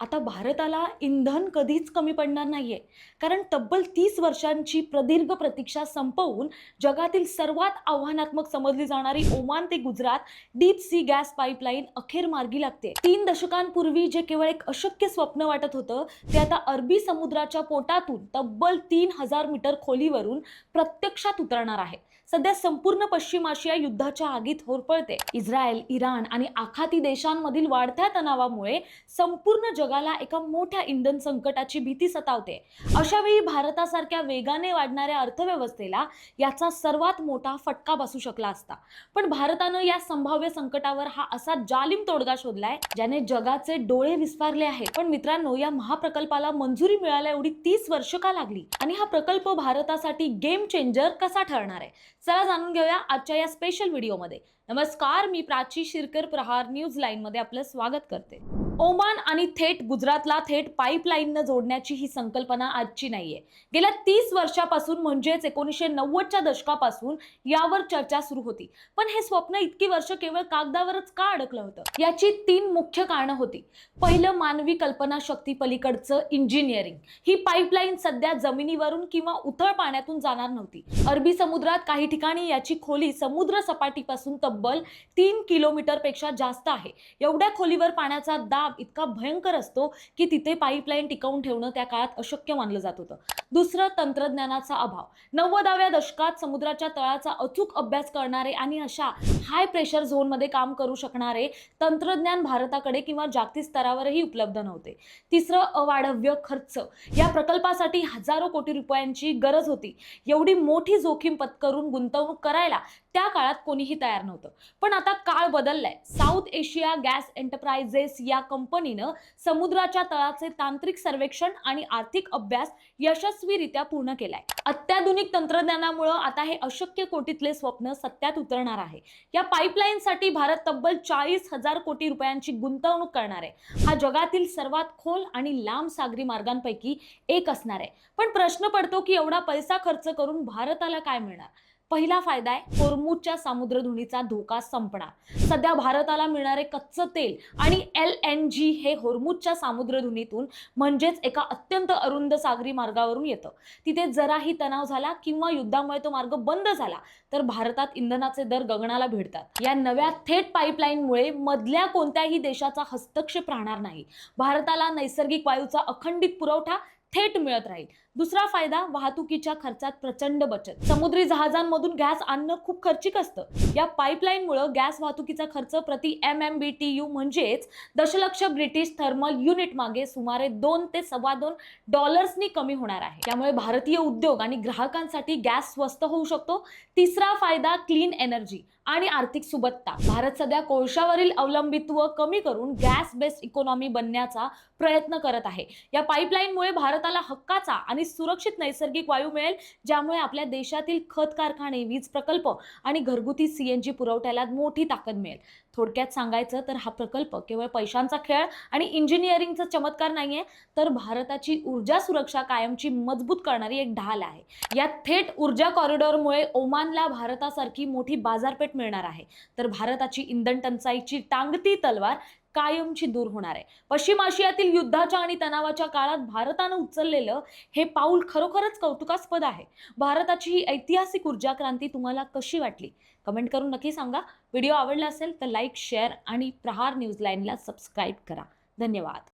आता भारताला इंधन कधीच कमी पडणार नाहीये. कारण तब्बल 30 वर्षांची प्रदीर्घ प्रतीक्षा संपवून जगातील सर्वात आव्हानात्मक समजली जाणारी ओमान ते Gujarat deep sea gas pipeline अखेर मार्गी लागते. 3 दशकांपूर्वी जे केवळ एक अशक्य स्वप्न वाटत होतं, ते आता अरबी समुद्राच्या पोटातून तब्बल 3000 मीटर खोलीवरून प्रत्यक्षात उतरणार आहे. सध्या संपूर्ण पश्चिम आशिया युद्धाच्या आगीत होरपळते. इस्रायल, इराण आणि आखाती देशांमधील वाढत्या तणावामुळे संपूर्ण जगाला एका मोठ्या इंधन संकटाची भीती सतावते. अशा वेळी भारतासारख्या वेगाने वाढणाऱ्या अर्थव्यवस्थेला याचा सर्वात मोठा फटका बसू शकला असता. पण भारतानं या संभाव्य संकटावर हा असा जालिम तोडगा शोधलाय ज्याने जगाचे डोळे विस्फारले आहेत. पण मित्रांनो, या महाप्रकल्पाला मंजुरी मिळायला एवढी 30 वर्ष का लागली आणि हा प्रकल्प भारतासाठी गेम चेंजर कसा ठरणार आहे? चला जाणून घेऊया आजच्या या स्पेशल व्हिडिओमध्ये. नमस्कार, मी प्राची शिरकर, प्रहार न्यूज लाईन मध्ये आपलं स्वागत करते. ओमान आणि थेट गुजरातला थेट पाईपलाईननं जोडण्याची ही संकल्पना आजची नाहीये. गेल्या 30 वर्षापासून म्हणजेच 1990च्या दशकापासून यावर चर्चा सुरू होती. पण हे स्वप्न इतकी वर्ष केवळ कागदावरच का अडकलं होतं? याची 3 मुख्य कारणं होती. पहिलं, मानवी कल्पनाशक्ती पलीकडचं इंजिनिअरिंग. ही पाईपलाईन सध्या जमिनीवरून किंवा उथळ पाण्यातून जाणार नव्हती. अरबी समुद्रात काही ठिकाणी याची खोली समुद्र सपाटीपासून तब्बल 3 किलोमीटर पेक्षा जास्त आहे. एवढ्या खोलीवर पाण्याचा दाब इतका भयंकर असतो की तिथे पाईपलाईन टिकवून ठेवणं त्या काळात अशक्य मानलं जात होतं. दुसरं, तंत्रज्ञानाचा अभाव. 90व्या दशकात समुद्राच्या तळाचा अचूक अभ्यास करणारे आणि अशा हाय प्रेशर झोनमध्ये काम करू शकणारे तंत्रज्ञान भारताकडे किंवा जागतिक स्तरावरही उपलब्ध नव्हते. तिसरं, अवाढव्य खर्च. या प्रकल्पासाठी हजारो कोटी रुपयांची गरज होती. एवढी मोठी जोखीम पत्करून गुंतवणूक करायला त्या काळात कोणीही तयार नव्हतं. पण आता काळ बदललाय. साऊथ एशिया गॅस एंटरप्राइजेस या कंपनीनं समुद्राच्या तळाचे तांत्रिक सर्वेक्षण आणि आर्थिक अभ्यास यशस्वीरित्या पूर्ण केलाय. अत्याधुनिक तंत्रज्ञानामुळे आता हे अशक्य कोटीतले स्वप्न सत्यात उतरणार आहे. या पाईपलाईनसाठी भारत तब्बल 40,000 कोटी रुपयांची गुंतवणूक करणार आहे. हा जगातील सर्वात खोल आणि लांब सागरी मार्गांपैकी एक असणार आहे. पण प्रश्न पडतो की एवढा पैसा खर्च करून भारताला काय मिळणार? पहिला फायदा आहे, होर्मुझच्या सामुद्रधुनीचा धोका संपणार. सध्या भारताला मिळणारे कच्चं तेल आणि LNG हे होर्मुझच्या सामुद्रधुनीतून म्हणजेच एका अत्यंत अरुंद सागरी मार्गावरून येतं. तिथे जराही तणाव झाला किंवा युद्धामुळे तो मार्ग बंद झाला तर भारतात इंधनाचे दर गगनाला भिडतात. या नव्या थेट पाईपलाईनमुळे मधल्या कोणत्याही देशाचा हस्तक्षेप राहणार नाही. भारताला नैसर्गिक वायूचा अखंडित पुरवठा थेट मिळत राहील. दुसरा फायदा, वाहतुकीच्या खर्चात प्रचंड बचत. समुद्री जहाजांमधून गॅस आणणं खूप खर्चिक असतं. या पाईपलाईनमुळे गॅस वाहतुकीचा खर्च प्रति MMBTU म्हणजेच दशलक्ष ब्रिटिश थर्मल युनिट मागे सुमारे 2 ते $2.25 कमी होणार आहे. त्यामुळे भारतीय उद्योग आणि ग्राहकांसाठी गॅस स्वस्त होऊ शकतो. तिसरा फायदा, क्लीन एनर्जी आणि आर्थिक सुबत्ता. भारत सध्या कोळशावरील अवलंबित्व कमी करून गॅस बेस्ड इकॉनॉमी बनण्याचा प्रयत्न करत आहे. या पाईपलाईनमुळे भारताला हक्काचा आणि सुरक्षित नैसर्गिक वायू मिळेल, ज्यामुळे आपल्या देशातील खत कारखाने, वीज प्रकल्प आणि घरगुती CNG पुरवठ्याला मोठी ताकद मिळेल. थोडक्यात सांगायचं तर हा प्रकल्प केवळ पैशांचा खेळ आणि इंजिनिअरिंगचा चमत्कार नाहीये, तर भारताची ऊर्जा सुरक्षा कायमची मजबूत करणारी एक ढाल आहे. या थेट ऊर्जा कॉरिडॉरमुळे ओमानला भारतासारखी मोठी बाजारपेठ मिळणार आहे, तर भारताची इंधन टंचाईची टांगती तलवार कायमची दूर होणार आहे. पश्चिम आशियातील युद्धाच्या आणि तणावाच्या काळात भारतानं उचललेलं हे पाऊल खरोखरच कौतुकास्पद आहे. भारताची ही ऐतिहासिक ऊर्जा क्रांती तुम्हाला कशी वाटली? कमेंट करून नक्की सांगा. व्हिडिओ आवडला असेल तर लाईक, शेअर आणि प्रहार न्यूज लाईनला सबस्क्राईब करा. धन्यवाद.